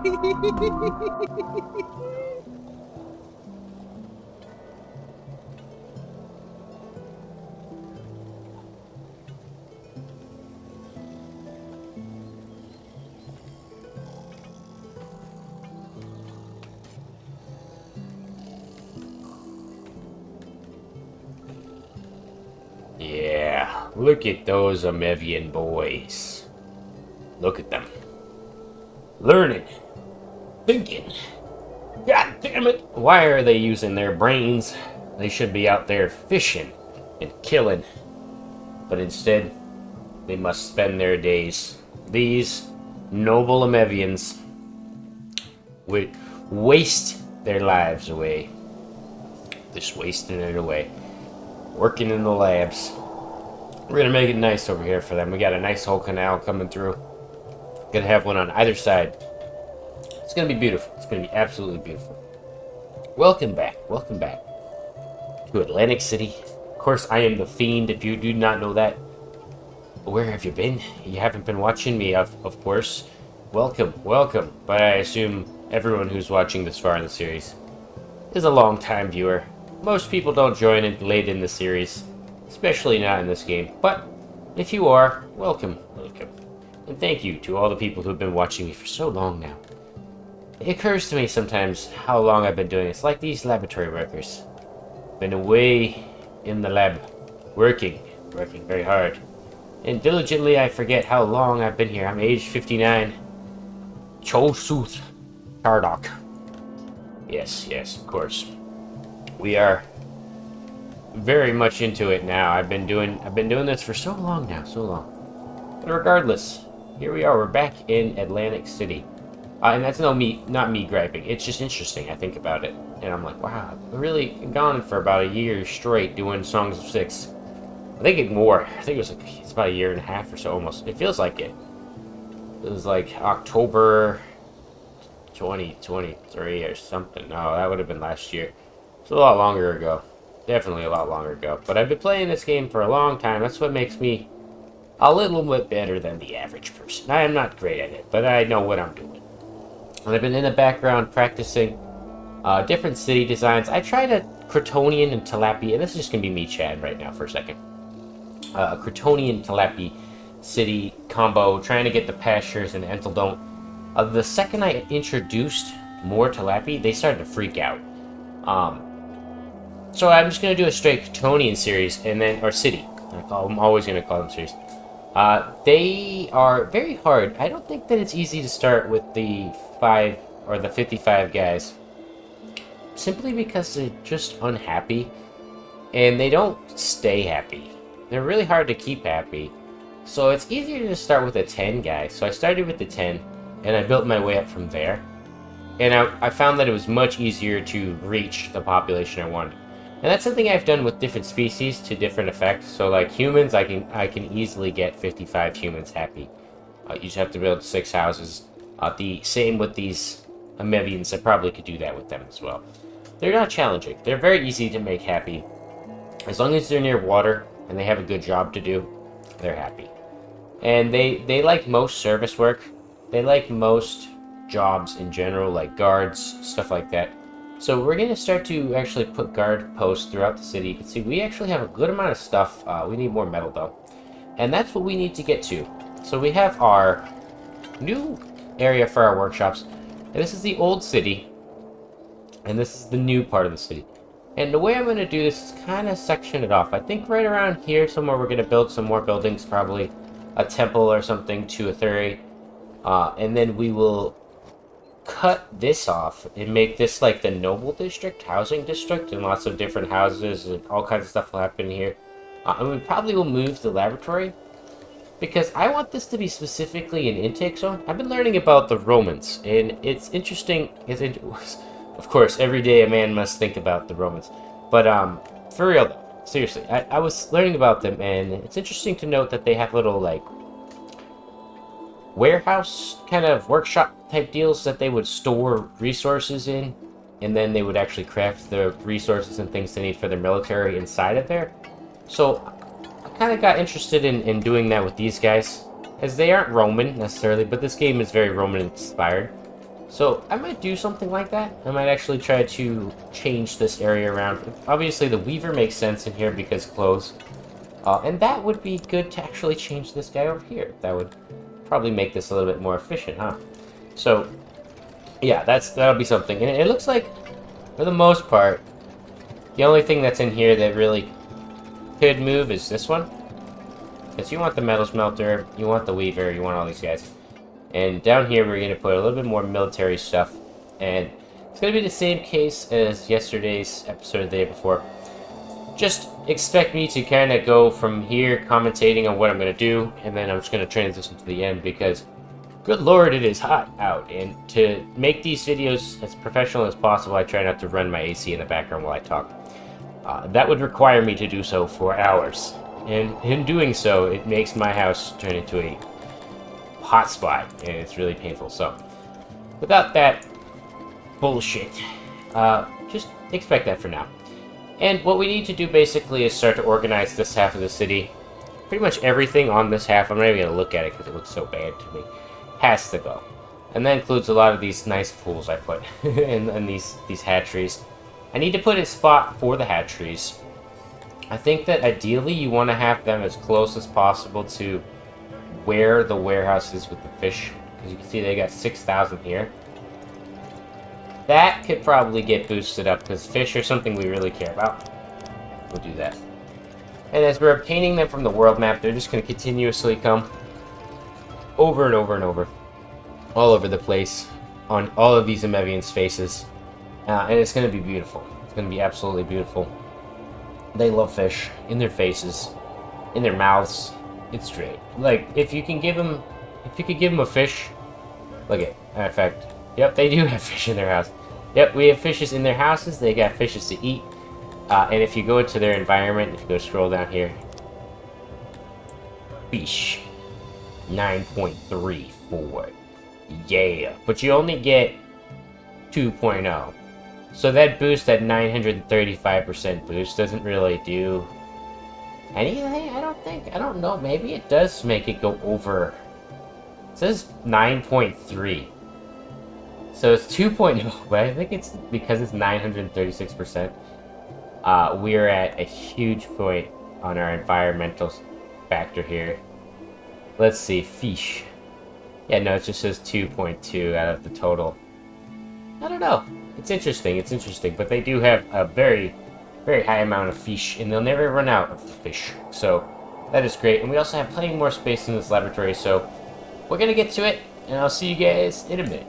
Yeah, look at those Amevian boys. Look at them. Learning. Thinking. God damn it! Why are they using their brains? They should be out there fishing and killing. But instead, they must spend their days. These noble Amevians would waste their lives away. Just wasting it away. Working in the labs. We're gonna make it nice over here for them. We got a nice whole canal coming through. Gonna have one on either side. It's gonna be beautiful. It's gonna be absolutely beautiful. Welcome back. Welcome back to Atlantic City. Of course, I am the Fiend, if you do not know that. Where have you been? You haven't been watching me, of course. Welcome, welcome. But I assume everyone who's watching this far in the series is a long-time viewer. Most people don't join it late in the series, especially not in this game. But if you are, welcome, welcome. And thank you to all the people who've been watching me for so long now. It occurs to me sometimes how long I've been doing this, like these laboratory workers. Been away in the lab, working very hard. And diligently I forget how long I've been here. I'm age 59. Chosuth Tardok. Yes, of course. We are very much into it now. I've been doing this for so long now, so long. But regardless, here we are. We're back in Atlantic City. And that's not me griping. It's just interesting. I think about it, and I'm like, wow, I've really gone for about a year straight doing Songs of Six. I think it more. I think it's about a year and a half or so, almost. It feels like it. It was like October 2023 or something. No, that would have been last year. It's a lot longer ago. Definitely a lot longer ago. But I've been playing this game for a long time. That's what makes me a little bit better than the average person. I am not great at it, but I know what I'm doing. And I've been in the background practicing different city designs. I tried a Crotonian and Tilapia, and this is just going to be me chatting right now for a second. A Crotonian Tilapia city combo, trying to get the pastures and Enteldont. The second I introduced more Tilapia, they started to freak out. So I'm just going to do a straight Crotonian series, and then, or city. I'm always going to call them series. They are very hard. I don't think that it's easy to start with the 5 or the 55 guys. Simply because they're just unhappy. And they don't stay happy. They're really hard to keep happy. So it's easier to start with a 10 guy. So I started with the 10. And I built my way up from there. And I found that it was much easier to reach the population I wanted. And that's something I've done with different species to different effects. So like humans, I can easily get 55 humans happy. You just have to build 6 houses. The same with these Amevians. I probably could do that with them as well. They're not challenging. They're very easy to make happy. As long as they're near water and they have a good job to do, they're happy. And they like most service work. They like most jobs in general, like guards, stuff like that. So we're going to start to actually put guard posts throughout the city. You can see we actually have a good amount of stuff. We need more metal, though. And that's what we need to get to. So we have our new area for our workshops. And this is the old city. And this is the new part of the city. And the way I'm going to do this is kind of section it off. I think right around here somewhere we're going to build some more buildings, probably a temple or something to a theory. And then we will cut this off and make this like the noble district, housing district, and lots of different houses and all kinds of stuff will happen here. And we probably will move the laboratory because I want this to be specifically an intake zone. I've been learning about the Romans, and it's interesting. Of course, every day a man must think about the Romans. But for real though, seriously, I was learning about them, and it's interesting to note that they have little like warehouse kind of workshop type deals that they would store resources in, and then they would actually craft the resources and things they need for their military inside of there. So I kind of got interested in doing that with these guys, as they aren't Roman necessarily, but this game is very Roman inspired. So I might do something like that. I might actually try to change this area around. Obviously, the Weaver makes sense in here because clothes. And that would be good to actually change this guy over here. That would probably make this a little bit more efficient, huh? So, yeah, that'll be something. And it looks like, for the most part, the only thing that's in here that really could move is this one. Because you want the metal smelter, you want the Weaver, you want all these guys. And down here, we're going to put a little bit more military stuff. And it's going to be the same case as yesterday's episode the day before. Just expect me to kind of go from here, commentating on what I'm going to do, and then I'm just going to transition to the end because, good lord, it is hot out. And to make these videos as professional as possible, I try not to run my AC in the background while I talk. That would require me to do so for hours. And in doing so, it makes my house turn into a hot spot, and it's really painful. So, without that bullshit, just expect that for now. And what we need to do basically is start to organize this half of the city. Pretty much everything on this half, I'm not even going to look at it because it looks so bad to me, has to go. And that includes a lot of these nice pools I put and these hatcheries. I need to put a spot for the hatcheries. I think that ideally you want to have them as close as possible to where the warehouse is with the fish. Because you can see they got 6,000 here. That could probably get boosted up because fish are something we really care about. We'll do that. And as we're obtaining them from the world map, they're just going to continuously come over and over and over. All over the place. On all of these Emevians' faces. And it's going to be beautiful. It's going to be absolutely beautiful. They love fish. In their faces. In their mouths. It's great. Like, if you could give them a fish. Look at, matter of fact, yep, they do have fish in their house. Yep, we have fishes in their houses. They got fishes to eat. And if you go into their environment, if you go scroll down here, fish, 9.34. Yeah, but you only get 2.0. So that boost, that 935% boost, doesn't really do anything, I don't think. I don't know, maybe it does make it go over. It says 9.3. So it's 2.0, but I think it's because it's 936%. We're at a huge point on our environmental factor here. Let's see, fish. Yeah, no, it just says 2.2 out of the total. I don't know. It's interesting, but they do have a very, very high amount of fish, and they'll never run out of the fish. So that is great, and we also have plenty more space in this laboratory, so we're gonna get to it, and I'll see you guys in a minute.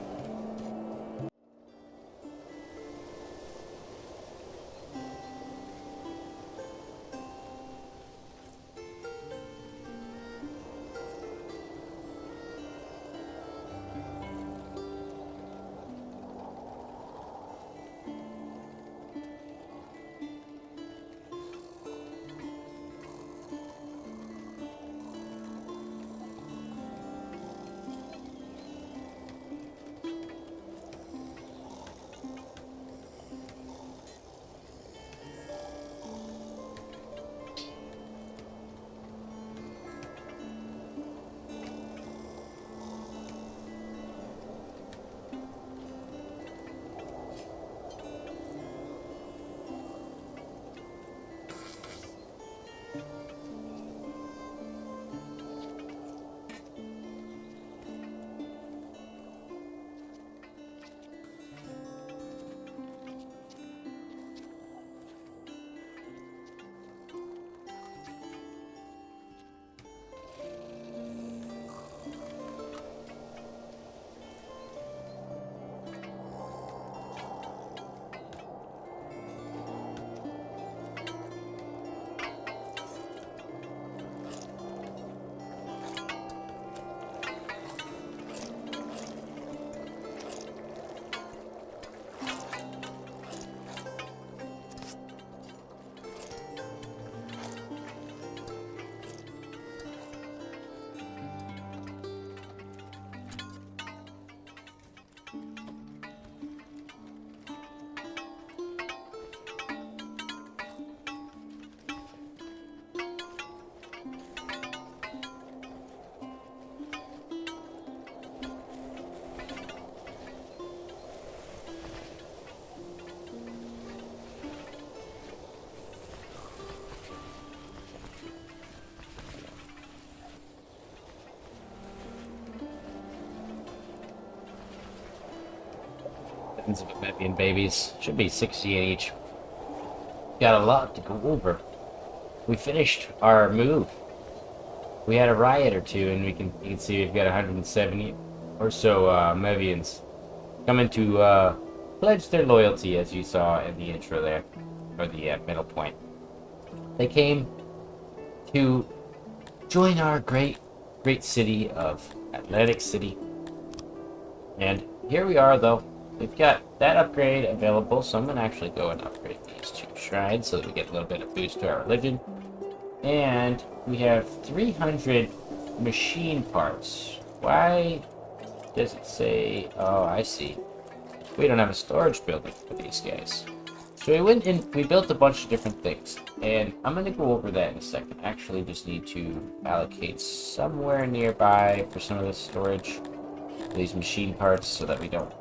tons of Mevian babies. Should be 60 in each. Got a lot to go over. We finished our move. We had a riot or two, and you can see we've got 170 or so Mevians coming to pledge their loyalty, as you saw in the intro there, or the middle point. They came to join our great city of Atlantic City. And here we are, though. We've got that upgrade available, so I'm going to actually go and upgrade these 2 shrines so that we get a little bit of boost to our religion. And we have 300 machine parts. Why does it say... Oh, I see. We don't have a storage building for these guys. So we went and we built a bunch of different things. And I'm going to go over that in a second. Actually, just need to allocate somewhere nearby for some of this storage. These machine parts so that we don't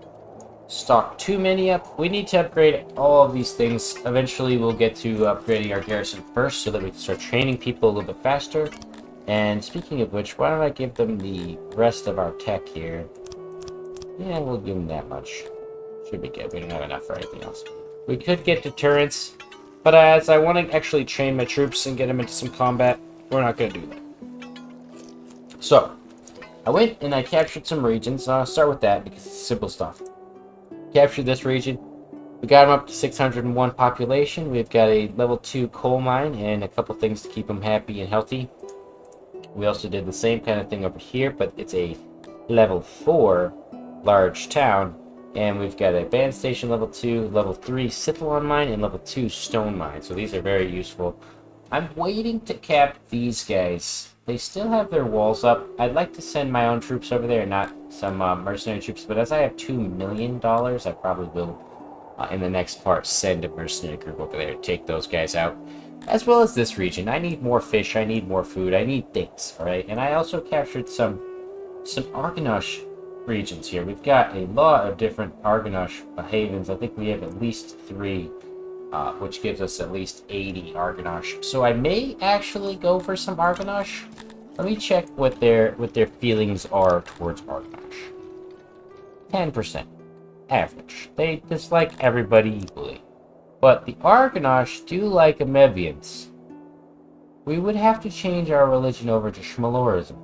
stock too many up. We need to upgrade all of these things. Eventually we'll get to upgrading our garrison first so that we can start training people a little bit faster. And speaking of which, why don't I give them the rest of our tech here? Yeah, we'll give them that much. Should be good. We don't have enough for anything else. We could get deterrence, but as I want to actually train my troops and get them into some combat, we're not going to do that. So I went and I captured some regions. I'll start with that because it's simple stuff. Captured this region. We got them up to 601 population. We've got a level 2 coal mine and a couple things to keep them happy and healthy. We also did the same kind of thing over here, but it's a level 4 large town. And we've got a band station level 2, level 3 Scythalon mine, and level 2 stone mine. So these are very useful. I'm waiting to cap these guys. They still have their walls up. I'd like to send my own troops over there, not some mercenary troops. But as I have $2 million, I probably will, in the next part, send a mercenary group over there to take those guys out. As well as this region. I need more fish. I need more food. I need things, alright? And I also captured some Argonash regions here. We've got a lot of different Argonash havens. I think we have at least 3. Which gives us at least 80 Argonash. So I may actually go for some Argonash. Let me check what their feelings are towards Argonash. 10%. Average. They dislike everybody equally. But the Argonash do like Amevians. We would have to change our religion over to Schmalorism.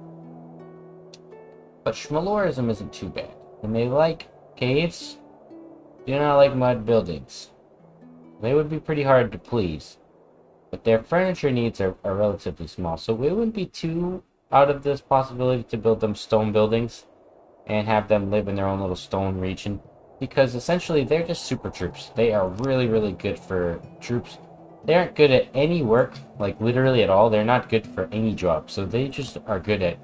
But Schmalorism isn't too bad. And they like caves. Do not like mud buildings. They would be pretty hard to please. But their furniture needs are relatively small. So we wouldn't be too out of this possibility to build them stone buildings. And have them live in their own little stone region. Because essentially they're just super troops. They are really, really good for troops. They aren't good at any work. Like literally at all. They're not good for any job. So they just are good at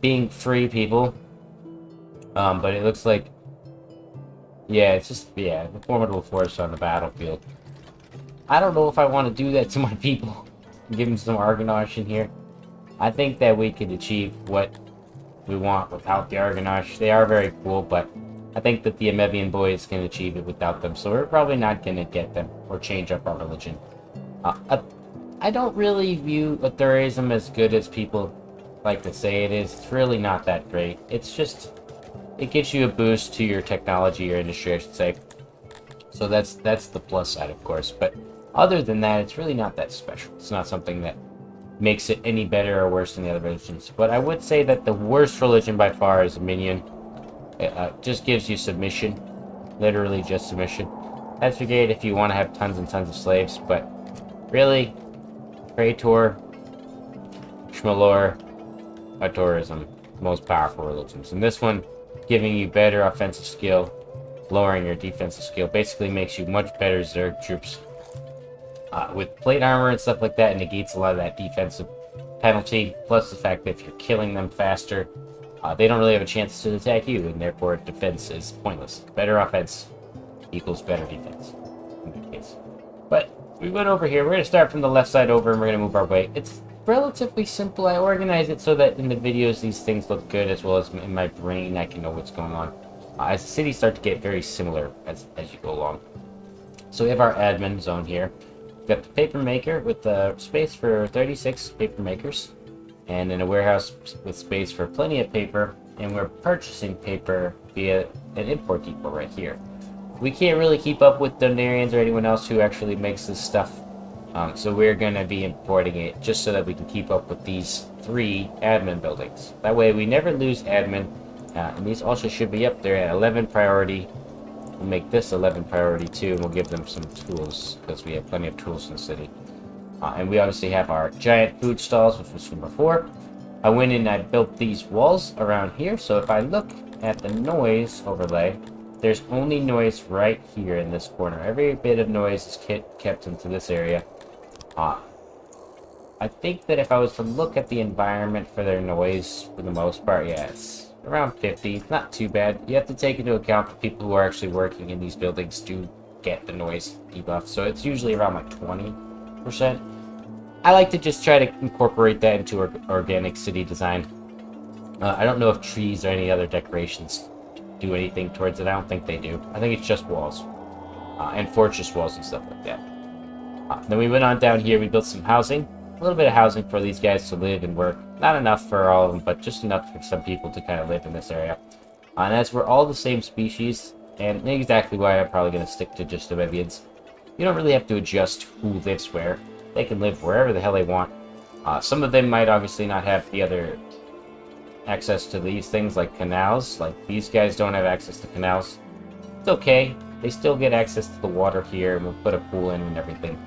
being free people. But it looks like... Yeah, it's just... Yeah, the formidable force on the battlefield. I don't know if I want to do that to my people. Give them some Argonash in here. I think that we could achieve what we want without the Argonash. They are very cool, but I think that the Amevian boys can achieve it without them. So we're probably not going to get them or change up our religion. I don't really view Authorism as good as people like to say it is. It's really not that great. It's just... It gives you a boost to your technology or industry, I should say. So that's the plus side, of course. But other than that, it's really not that special. It's not something that makes it any better or worse than the other religions. But I would say that the worst religion by far is Minion. It just gives you submission. Literally just submission. That's great if you want to have tons and tons of slaves. But really, Praetor, Schmalor, Authorism, most powerful religions. And this one, giving you better offensive skill, lowering your defensive skill, basically makes you much better Zerg troops. With plate armor and stuff like that, it negates a lot of that defensive penalty, plus the fact that if you're killing them faster, they don't really have a chance to attack you, and therefore defense is pointless. Better offense equals better defense, in that case. But we went over here. We're going to start from the left side over, and we're going to move our way. It's relatively simple. I organize it so that in the videos these things look good, as well as in my brain I can know what's going on. As the cities start to get very similar as you go along. So we have our admin zone here. We've got the paper maker with space for 36 paper makers. And then a warehouse with space for plenty of paper. And we're purchasing paper via an import depot right here. we can't really keep up with Donarians or anyone else who actually makes this stuff. So we're going to be importing it just so that we can keep up with these 3 admin buildings. That way we never lose admin. And these also should be up there at 11 priority. We'll make this 11 priority too, and we'll give them some tools, because we have plenty of tools in the city. And we obviously have our giant food stalls, which was from before. I went in and I built these walls around here, so if I look at the noise overlay, there's only noise right here in this corner. Every bit of noise is kept into this area. I think that if I was to look at the environment for their noise, for the most part, yeah, it's around 50. It's not too bad. You have to take into account the people who are actually working in these buildings do get the noise debuff, so it's usually around like 20%. I like to just try to incorporate that into organic city design. I don't know if trees or any other decorations do anything towards it. I don't think they do. I think it's just walls. And fortress walls and stuff like that. Then we went on down here. We built some housing. A little bit of housing for these guys to live and work. Not enough for all of them, but just enough for some people to kind of live in this area. And as we're all the same species, and exactly why I'm probably going to stick to just amphibians, you don't really have to adjust who lives where. They can live wherever the hell they want. Some of them might obviously not have the other access to these things like canals. Like these guys don't have access to canals. It's okay. They still get access to the water here, and we'll put a pool in and everything.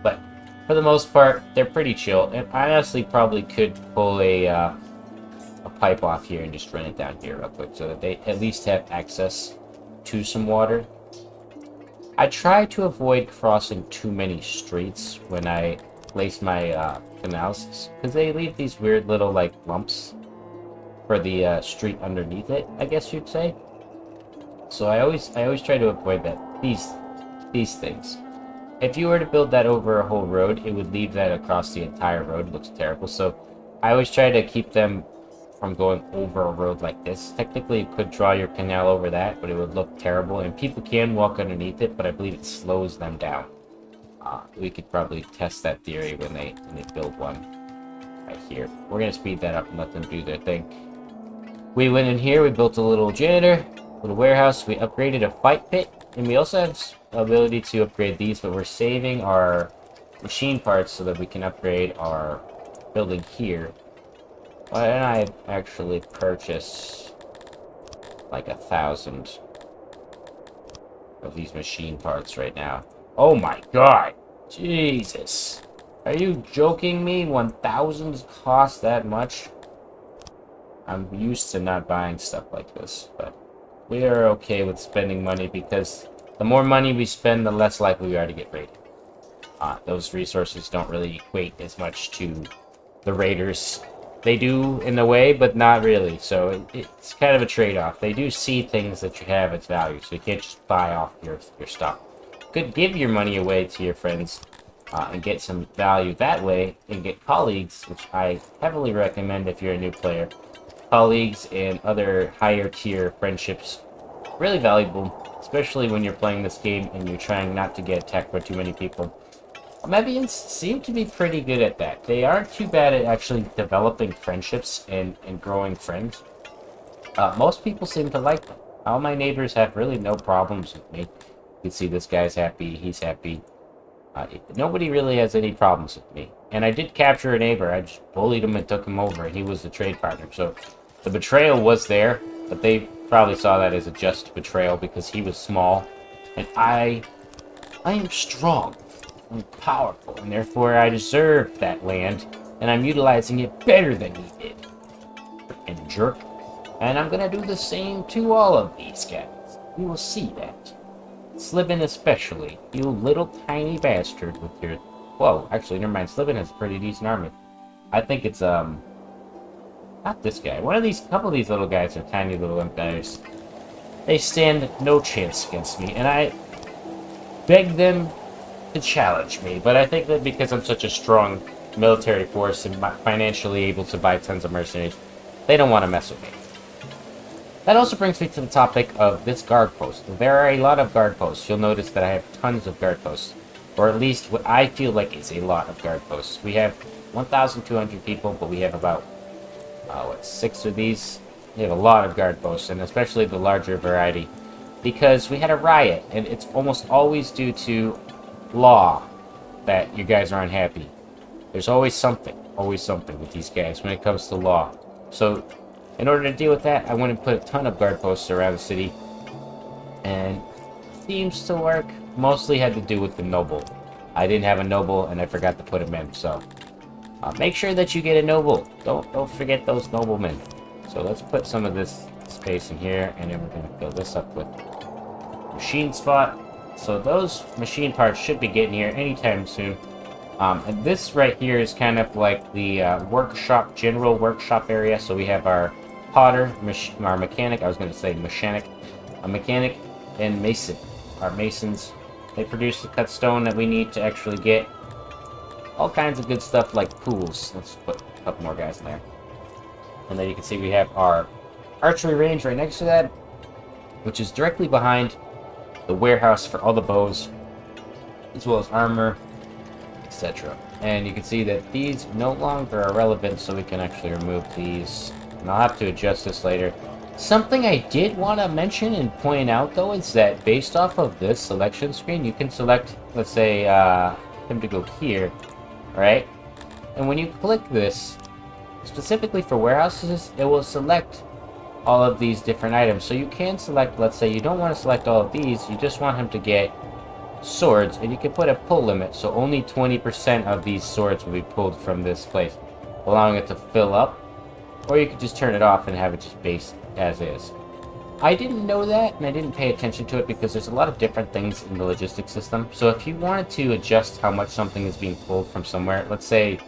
But for the most part, they're pretty chill. And I honestly probably could pull a pipe off here and just run it down here real quick so that they at least have access to some water. I try to avoid crossing too many streets when I place my canals, because they leave these weird little like lumps for the street underneath it, I guess you'd say. So I always try to avoid that. These things. If you were to build that over a whole road, it would leave that across the entire road. It looks terrible. So I always try to keep them from going over a road like this. Technically, you could draw your canal over that, but it would look terrible. And people can walk underneath it, but I believe it slows them down. We could probably test that theory when they build one right here. We're gonna speed that up and let them do their thing. We went in here. We built a little janitor, little warehouse. We upgraded a fight pit, and we also have the ability to upgrade these, but we're saving our machine parts so that we can upgrade our building here. Why don't I actually purchase like 1,000 of these machine parts right now? Oh my god! Jesus! Are you joking me? 1,000 cost that much? I'm used to not buying stuff like this, but we are okay with spending money because the more money we spend, the less likely we are to get raided. Those resources don't really equate as much to the raiders. They do in a way, but not really. So it's kind of a trade-off. They do see things that you have as value, so you can't just buy off your stuff. Could give your money away to your friends and get some value that way, and get colleagues, which I heavily recommend if you're a new player. Colleagues and other higher tier friendships, really valuable, especially when you're playing this game and you're trying not to get attacked by too many people. Mevians seem to be pretty good at that. They aren't too bad at actually developing friendships and growing friends. Most people seem to like them. All my neighbors have really no problems with me. You can see this guy's happy, he's happy. Nobody really has any problems with me. And I did capture a neighbor. I just bullied him and took him over, and he was the trade partner. So the betrayal was there, but they probably saw that as a just betrayal because he was small. And I am strong. I'm powerful, and therefore I deserve that land, and I'm utilizing it better than he did. Frickin' jerk. And I'm gonna do the same to all of these guys. You will see that. Slibbin especially. You little tiny bastard with your... Whoa, actually, never mind. Slibbin has a pretty decent army. I think it's, not this guy. Couple of these little guys are tiny little imp guys. They stand no chance against me, and I beg them to challenge me, but I think that because I'm such a strong military force and financially able to buy tons of mercenaries, they don't want to mess with me. That also brings me to the topic of this guard post. There are a lot of guard posts. You'll notice that I have tons of guard posts, or at least what I feel like is a lot of guard posts. We have 1,200 people, but we have about 6 of these. We have a lot of guard posts, and especially the larger variety. because we had a riot, and it's almost always due to law that you guys are unhappy. There's always something with these guys when it comes to law. So, in order to deal with that, I went and put a ton of guard posts around the city, and it seems to work. Mostly had to do with the noble. I didn't have a noble, and I forgot to put him in, so make sure that you get a noble. Don't forget those noblemen. So let's put some of this space in here, and then we're going to fill this up with machine spot. So those machine parts should be getting here anytime soon. And this right here is kind of like the workshop, general workshop area. So we have our potter, our mechanic, I was going to say mechanic, a mechanic, and mason. Our masons, they produce the cut stone that we need to actually get all kinds of good stuff like pools. Let's put a couple more guys in there. And then you can see we have our archery range right next to that, which is directly behind the warehouse for all the bows, as well as armor, etc. And you can see that these no longer are relevant, so we can actually remove these. And I'll have to adjust this later. Something I did want to mention and point out, though, is that based off of this selection screen, you can select, let's say, him to go here, right? And when you click this, specifically for warehouses, it will select all of these different items. So you can select, let's say you don't want to select all of these, you just want him to get swords, and you can put a pull limit, so only 20% of these swords will be pulled from this place, allowing it to fill up. Or you could just turn it off and have it just base as is. I didn't know that, and I didn't pay attention to it because there's a lot of different things in the logistics system. So if you wanted to adjust how much something is being pulled from somewhere, let's say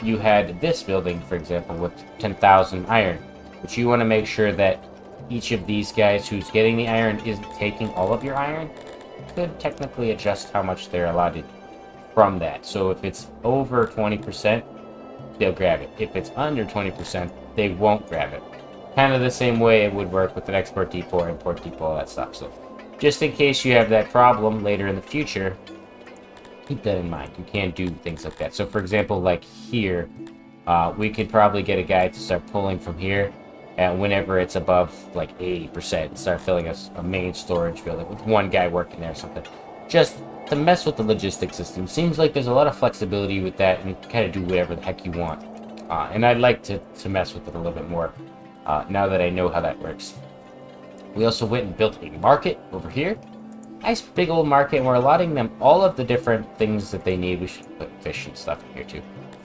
you had this building, for example, with 10,000 iron, but you want to make sure that each of these guys who's getting the iron isn't taking all of your iron, you could technically adjust how much they're allotted from that. So if it's over 20%, they'll grab it. If it's under 20%, they won't grab it. Kind of the same way it would work with an export depot, import depot, all that stuff. So just in case you have that problem later in the future, keep that in mind. You can do things like that. So for example, like here, we could probably get a guy to start pulling from here, and whenever it's above like 80%, start filling a main storage building with one guy working there or something. Just to mess with the logistics system. Seems like there's a lot of flexibility with that, and kind of do whatever the heck you want. And I'd like to mess with it a little bit more now that I know how that works. We also went and built a market over here. Nice big old market, and we're allotting them all of the different things that they need. We should put fish and stuff in here too.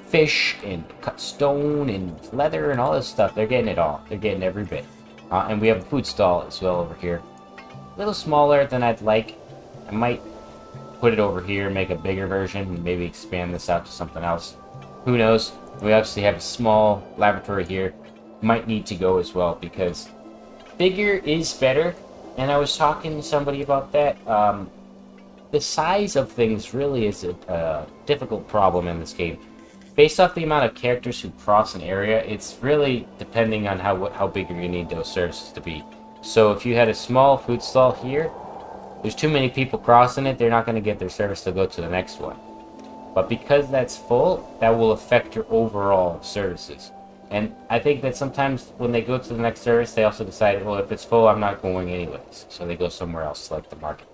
Fish and cut stone and leather and all this stuff. They're getting it all. They're getting every bit. And we have a food stall as well over here. A little smaller than I'd like. I might put it over here, make a bigger version, and maybe expand this out to something else. Who knows? We obviously have a small laboratory here. Might need to go as well, because bigger is better. And I was talking to somebody about that. The size of things really is a difficult problem in this game. Based off the amount of characters who cross an area, it's really depending on how big you need those services to be. So if you had a small food stall here, there's too many people crossing it, they're not going to get their service to go to the next one. But because that's full, that will affect your overall services. And I think that sometimes when they go to the next service, they also decide, well, if it's full, I'm not going anyways. So they go somewhere else, like the market.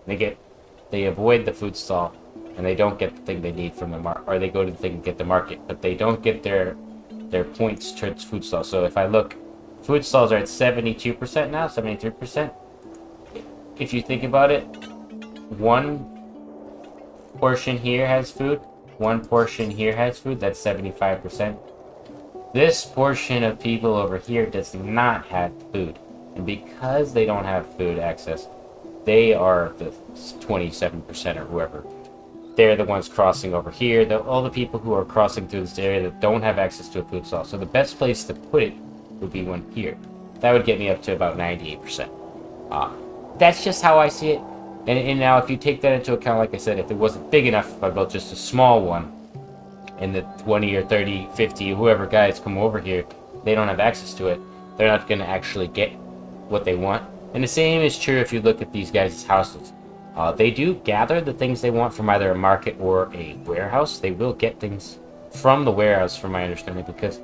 They avoid the food stall, and they don't get the thing they need from the market, or they go to the thing and get the market, but they don't get their points towards food stall. So if I look, food stalls are at 72% now, 73%. If you think about it, one portion here has food, one portion here has food, that's 75%. This portion of people over here does not have food. And because they don't have food access, they are the 27% or whoever. They're the ones crossing over here. All the people who are crossing through this area that don't have access to a food stall. So the best place to put it would be one here. That would get me up to about 98%. That's just how I see it. And now if you take that into account, like I said, if it wasn't big enough, if I built just a small one, and the 20 or 30, 50, whoever guys come over here, they don't have access to it, they're not going to actually get what they want. And the same is true if you look at these guys' houses. They do gather the things they want from either a market or a warehouse. They will get things from the warehouse, from my understanding, because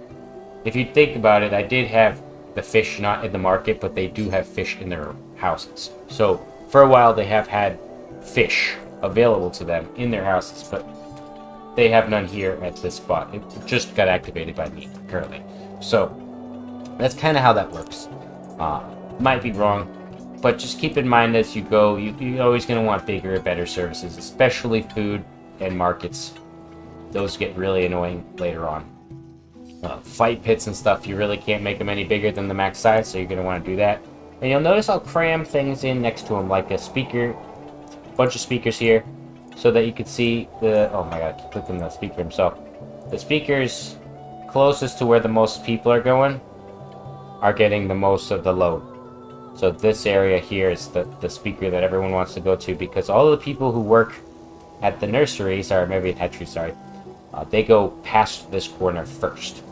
if you think about it, I did have the fish not in the market, but they do have fish in their houses. So for a while they have had fish available to them in their houses, but they have none here at this spot. It just got activated by me currently. So that's kind of how that works. Might be wrong, but just keep in mind as you go, you're always going to want bigger and better services, especially food and markets. Those get really annoying later on. Fight pits and stuff, you really can't make them any bigger than the max size, so you're going to want to do that. And you'll notice I'll cram things in next to them, like a speaker, bunch of speakers here, so that you can see the... Oh my god, I clicked on the speaker himself. The speakers closest to where the most people are going are getting the most of the load. So this area here is the speaker that everyone wants to go to, because all of the people who work at the nurseries, or maybe at hatchery, sorry, they go past this corner first.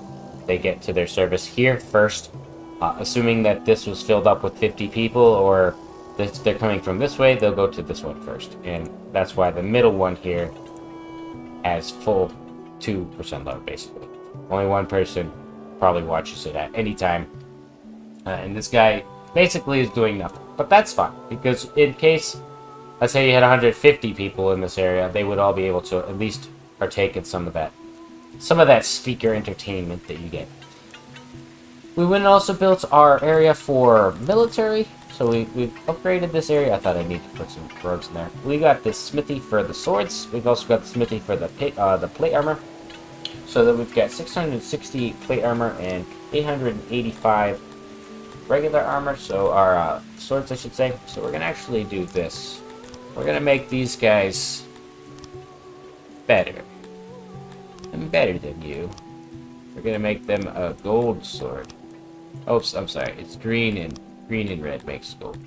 They get to their service here first, assuming that this was filled up with 50 people, or they're coming from this way, they'll go to this one first. And that's why the middle one here has full 2% load, basically. Only one person probably watches it at any time. And this guy basically is doing nothing. But that's fine, because in case, let's say you had 150 people in this area, they would all be able to at least partake in some of that speaker entertainment that you get. We went and also built our area for military, so we've upgraded this area. I thought I needed to put some roads in there. We got this smithy for the swords. We've also got the smithy for the plate armor, so that we've got 660 plate armor and 885 regular armor, so our swords, I should say. So we're gonna actually do this. We're gonna make these guys better. I'm better than you. We're gonna make them a gold sword. Oops, I'm sorry. It's green and red makes gold.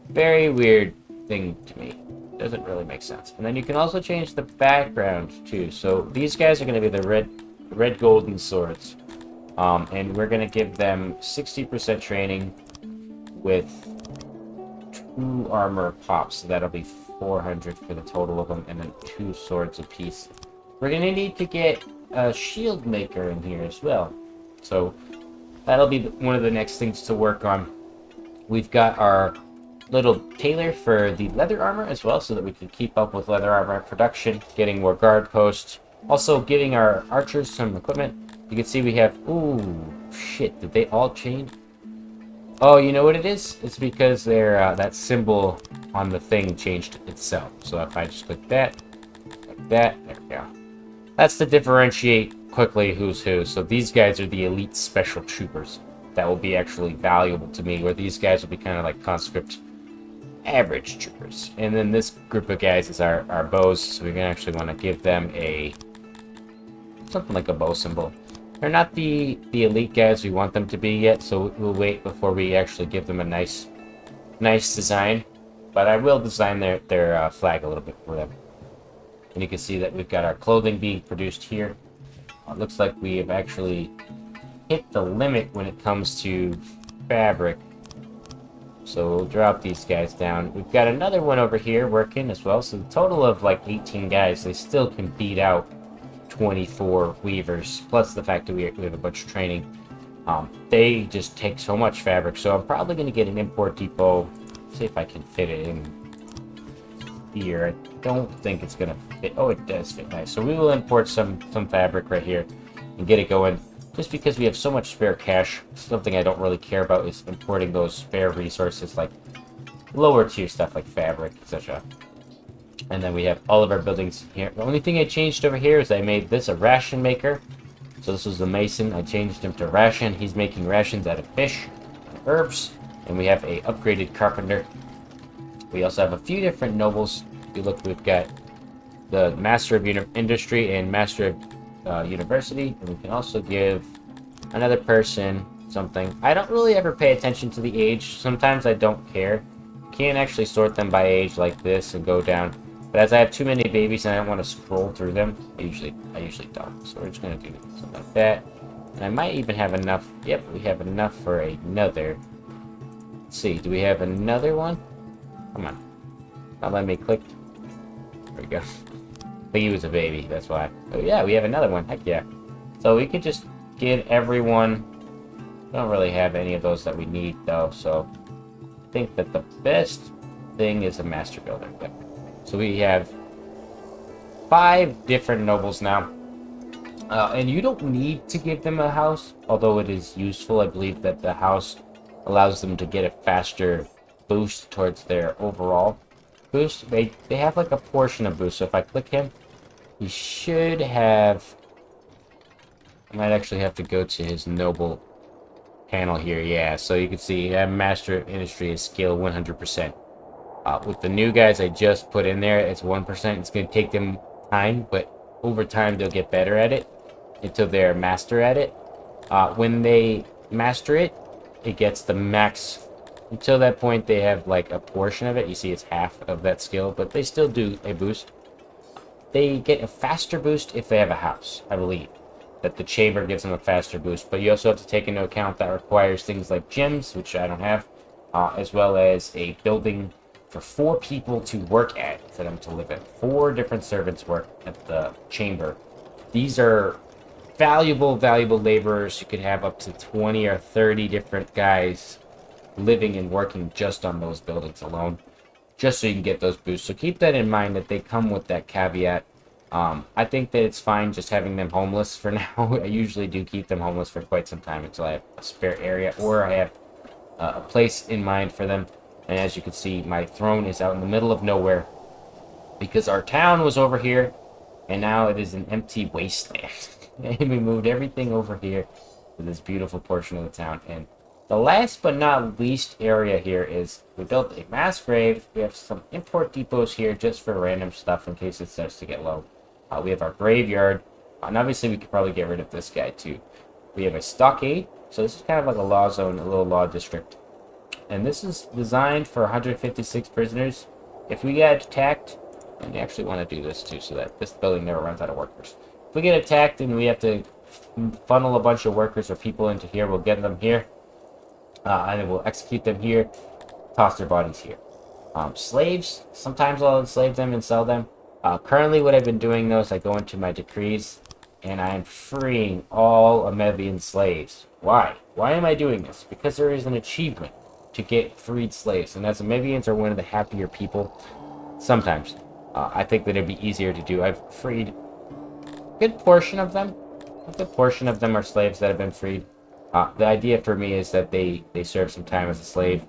Very weird thing to me. Doesn't really make sense. And then you can also change the background too. So these guys are gonna be the red golden swords. And we're gonna give them 60% training with 2 armor pops. So that'll be 400 for the total of them, and then 2 swords apiece. We're gonna need to get a shield maker in here as well. So that'll be one of the next things to work on. We've got our little tailor for the leather armor as well, so that we can keep up with leather armor production, getting more guard posts. Also giving our archers some equipment. You can see we have... Ooh, shit, did they all change? Oh, you know what it is? It's because they're, that symbol on the thing changed itself. So if I just click that, like that, there we go. That's to differentiate quickly who's who. So these guys are the elite special troopers. That will be actually valuable to me, where these guys will be kind of like conscript average troopers. And then this group of guys is our bows, so we're gonna actually want to give them a... something like a bow symbol. They're not the elite guys we want them to be yet, so we'll wait before we actually give them a nice design. But I will design their flag a little bit for them. And you can see that we've got our clothing being produced here. It looks like we have actually hit the limit when it comes to fabric. So we'll drop these guys down. We've got another one over here working as well. So the total of like 18 guys, they still can beat out 24 weavers, plus the fact that we have a bunch of training. They just take so much fabric, so I'm probably going to get an import depot. See if I can fit it in here. I don't think it's going to fit. Oh, it does fit nice. So we will import some fabric right here and get it going, just because we have so much spare cash. Something I don't really care about is importing those spare resources, like lower tier stuff like fabric, etc. And then we have all of our buildings here. The only thing I changed over here is I made this a ration maker. So this was the mason. I changed him to ration. He's making rations out of fish and herbs. And we have a upgraded carpenter. We also have a few different nobles. If you look, we've got the Master of Industry and Master of University. And we can also give another person something. I don't really ever pay attention to the age. Sometimes I don't care. You can't actually sort them by age like this and go down. But as I have too many babies and I don't want to scroll through them, I usually don't. So we're just going to do something like that. And I might even have enough. Yep, we have enough for another. Let's see, do we have another one? Come on. Not letting me click. There we go. I think he was a baby, that's why. Oh yeah, we have another one. Heck yeah. So we could just get everyone We don't really have any of those that we need, though, so I think that the best thing is a master builder. Yep. So we have 5 different nobles now. And you don't need to give them a house, although it is useful. I believe that the house allows them to get a faster boost towards their overall boost. They have like a portion of boost, so if I click him, he should have... I might actually have to go to his noble panel here. Yeah, so you can see Master of Industry is skill 100%. With the new guys I just put in there, it's 1%. It's going to take them time, but over time they'll get better at it until they're master at it. When they master it, it gets the max. Until that point, they have like a portion of it. You see it's half of that skill, but they still do a boost. They get a faster boost if they have a house, I believe. That the chamber gives them a faster boost, but you also have to take into account that requires things like gems, which I don't have, as well as a building for 4 people to work at, for them to live in. 4 different servants work at the chamber. These are valuable laborers. You could have up to 20 or 30 different guys living and working just on those buildings alone, just so you can get those boosts. So keep that in mind, that they come with that caveat. I think that it's fine just having them homeless for now. I usually do keep them homeless for quite some time until I have a spare area, or I have a place in mind for them. And as you can see, my throne is out in the middle of nowhere, because our town was over here, and now it is an empty wasteland. And we moved everything over here to this beautiful portion of the town. And the last but not least area here is we built a mass grave. We have some import depots here just for random stuff in case it starts to get low. We have our graveyard, and obviously we could probably get rid of this guy too. We have a stockade, so this is kind of like a law zone, a little law district. And this is designed for 156 prisoners. If we get attacked, and we actually want to do this too so that this building never runs out of workers. If we get attacked and we have to funnel a bunch of workers or people into here, we'll get them here. And then we'll execute them here, toss their bodies here. Slaves, sometimes I'll enslave them and sell them. Currently what I've been doing though is I go into my decrees and I'm freeing all Amevian slaves. Why? Why am I doing this? Because there is an achievement to get freed slaves, and as Amevians are one of the happier people, sometimes I think that it'd be easier to do. I've freed a good portion of them. A good portion of them are slaves that have been freed. The idea for me is that they serve some time as a slave,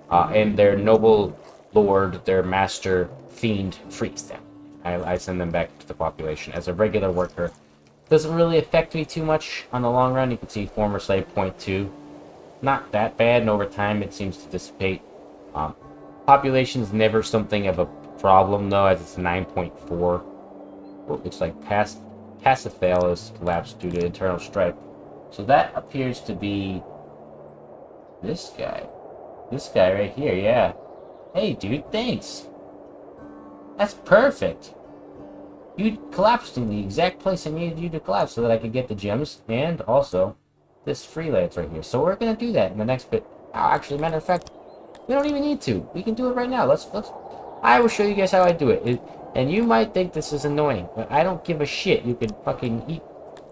and their noble lord, their master fiend, frees them. I send them back to the population as a regular worker. Doesn't really affect me too much on the long run. You can see former slave 0.2. Not that bad, and over time it seems to dissipate. Population is never something of a problem though, as it's 9.4. Oh, it's like Pasiphae is collapsed due to internal strife. So that appears to be this guy. This guy right here, yeah. Hey dude, thanks. That's perfect. You collapsed in the exact place I needed you to collapse so that I could get the gems and also this freelance right here. So we're gonna do that in the next bit. Actually, matter of fact, we don't even need to. We can do it right now. Let's. I will show you guys how I do it. And you might think this is annoying, but I don't give a shit. You can fucking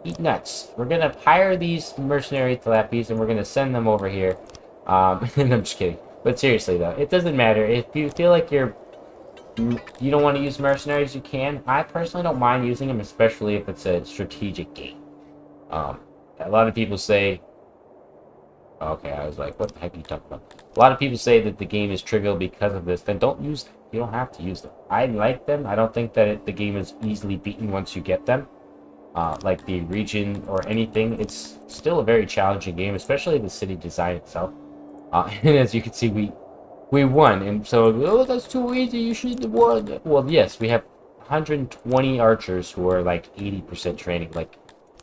eat nuts. We're gonna hire these mercenary Telapies and we're gonna send them over here. And I'm just kidding. But seriously though, it doesn't matter. If you feel like you don't want to use mercenaries, you can. I personally don't mind using them, especially if it's a strategic game. A lot of people say... Okay, I was like, what the heck are you talking about? A lot of people say that the game is trivial because of this. Then don't use them. You don't have to use them. I like them. I don't think that the game is easily beaten once you get them. Like the region or anything. It's still a very challenging game, especially the city design itself. And as you can see, we won. And so, oh, that's too easy. You should have won. Well, yes, we have 120 archers who are like 80% training, like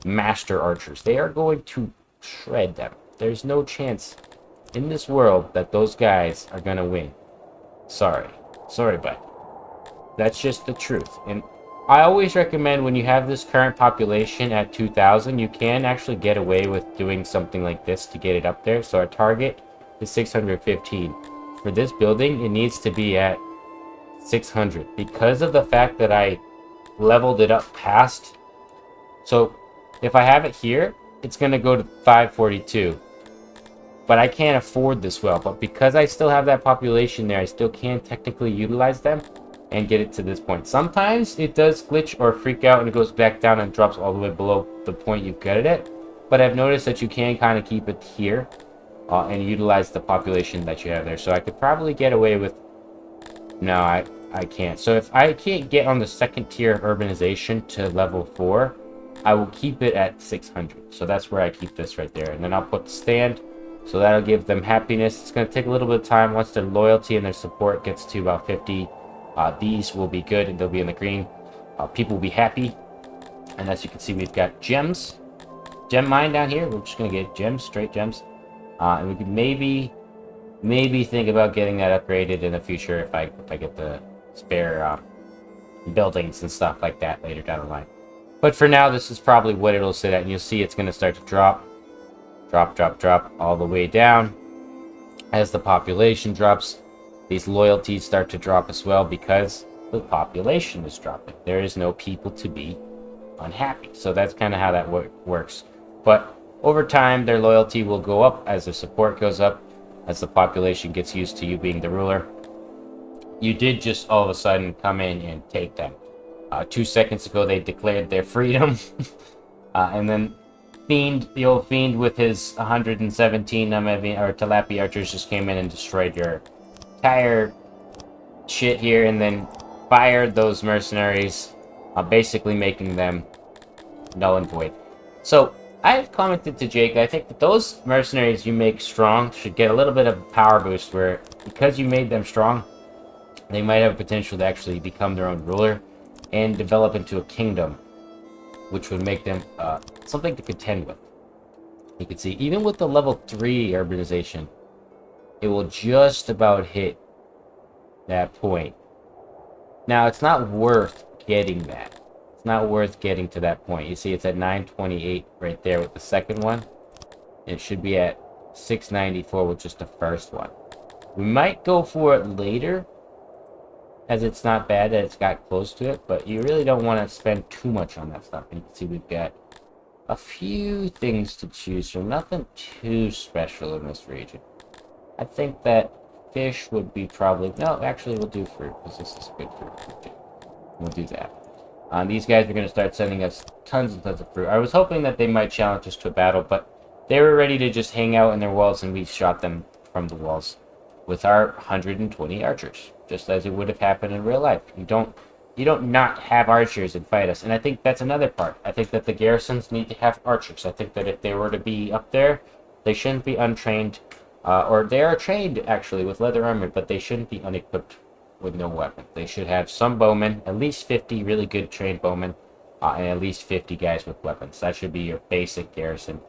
master archers. They are going to shred them. There's no chance in this world that those guys are gonna win. Sorry, but that's just the truth. And I always recommend when you have this current population at 2,000, you can actually get away with doing something like this to get it up there. So our target is 615. For this building, it needs to be at 600 because of the fact that I leveled it up past. So if I have it here, it's going to go to 542. but I can't afford this well. But because I still have that population there, I still can technically utilize them and get it to this point. Sometimes it does glitch or freak out and it goes back down and drops all the way below the point you get it at. But I've noticed that you can kind of keep it here and utilize the population that you have there. So I could probably get away with... No, I can't. So if I can't get on the second tier of urbanization to level 4, I will keep it at 600. So that's where I keep this right there. And then I'll put the stand. So that'll give them happiness. It's going to take a little bit of time. Once their loyalty and their support gets to about 50, these will be good and they'll be in the green. People will be happy. And as you can see, we've got gems. Gem mine down here. We're just going to get gems, straight gems. And we could maybe think about getting that upgraded in the future if I get the spare buildings and stuff like that later down the line. But for now, this is probably what it'll sit at. And you'll see it's going to start to drop all the way down. As the population drops, these loyalties start to drop as well because the population is dropping. There is no people to be unhappy. So that's kind of how that works. But over time, their loyalty will go up as their support goes up, as the population gets used to you being the ruler. You did just all of a sudden come in and take them. 2 seconds ago, they declared their freedom. And then the old Fiend with his 117 Tilapia archers just came in and destroyed your entire shit here, and then fired those mercenaries, basically making them null and void. So I have commented to Jake, I think that those mercenaries you make strong should get a little bit of a power boost where, because you made them strong, they might have potential to actually become their own ruler and develop into a kingdom, which would make them something to contend with. You can see, even with the level 3 urbanization, it will just about hit that point. Now, it's not worth getting that. It's not worth getting to that point. You see, it's at 928 right there with the second one. It should be at 694 with just the first one. We might go for it later, as it's not bad that it's got close to it, but you really don't want to spend too much on that stuff. And you can see we've got a few things to choose from. Nothing too special in this region. I think that fish would be probably... No, actually we'll do fruit, because this is good fruit too. We'll do that. These guys are going to start sending us tons and tons of fruit. I was hoping that they might challenge us to a battle, but they were ready to just hang out in their walls, and we shot them from the walls with our 120 archers, just as it would have happened in real life. You don't not have archers and fight us. And I think that's another part. I think that the garrisons need to have archers. I think that if they were to be up there, they shouldn't be untrained, or they are trained actually with leather armor, but they shouldn't be unequipped with no weapon. They should have some bowmen, at least 50 really good trained bowmen, and at least 50 guys with weapons. That should be your basic garrison.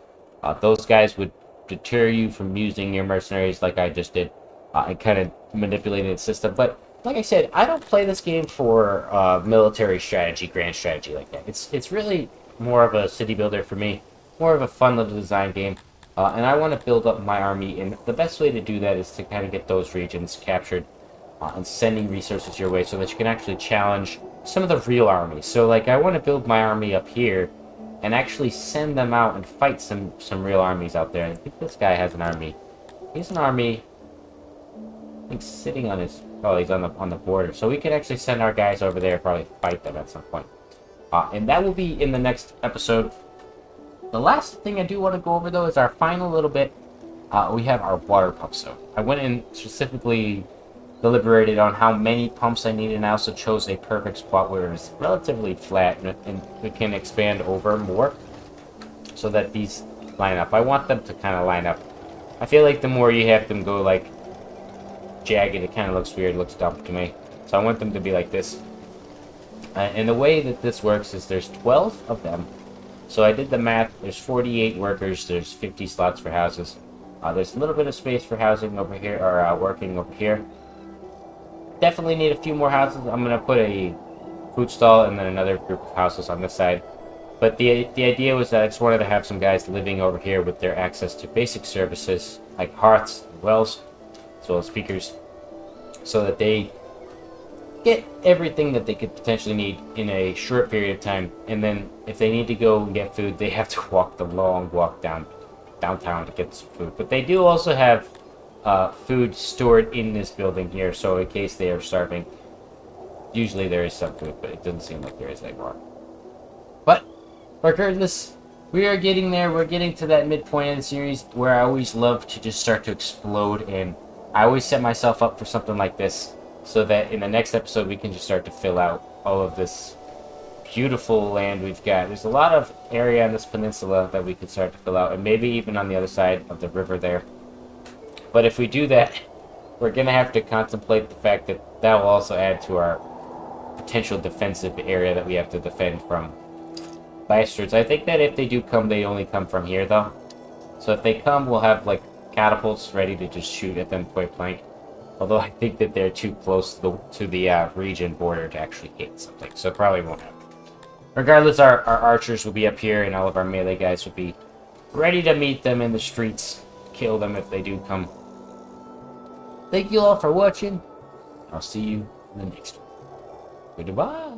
Those guys would deter you from using your mercenaries like I just did, and kind of manipulating the system. But like I said, I don't play this game for military strategy, grand strategy like that. It's really more of a city builder for me, more of a fun little design game. And I want to build up my army, and the best way to do that is to kind of get those regions captured and sending resources your way so that you can actually challenge some of the real armies. So like I want to build my army up here and actually send them out and fight some real armies out there. I think this guy has an army. He's an army, I think, sitting on his... Oh, he's on the border. So we could actually send our guys over there and probably fight them at some point. And that will be in the next episode. The last thing I do want to go over, though, is our final little bit. We have our water pump. So I went and specifically deliberated on how many pumps I needed, and I also chose a perfect spot where it's relatively flat and we can expand over more so that these line up. I want them to kind of line up. I feel like the more you have them go like jagged, it kind of looks weird, looks dumb to me. So I want them to be like this. And the way that this works is there's 12 of them. So I did the math. There's 48 workers. There's 50 slots for houses. There's a little bit of space for housing over here, or working over here. Definitely need a few more houses. I'm going to put a food stall and then another group of houses on this side. But the idea was that I just wanted to have some guys living over here with their access to basic services like hearths and wells, as well as speakers, so that they get everything that they could potentially need in a short period of time. And then if they need to go and get food, they have to walk the long walk down downtown to get some food. But they do also have food stored in this building here, so in case they are starving, usually there is some food, but it doesn't seem like there is anymore. But regardless, we are getting there. We're getting to that midpoint of the series where I always love to just start to explode, and I always set myself up for something like this so that in the next episode we can just start to fill out all of this beautiful land we've got. There's a lot of area on this peninsula that we could start to fill out, and maybe even on the other side of the river there. But if we do that, we're going to have to contemplate the fact that that will also add to our potential defensive area that we have to defend from bastards. I think that if they do come, they only come from here, though. So if they come, we'll have, like, catapults ready to just shoot at them point blank. Although I think that they're too close to the region border to actually hit something. So it probably won't happen. Regardless, our archers will be up here, and all of our melee guys will be ready to meet them in the streets. Kill them if they do come. Thank you all for watching. I'll see you in the next one. Goodbye.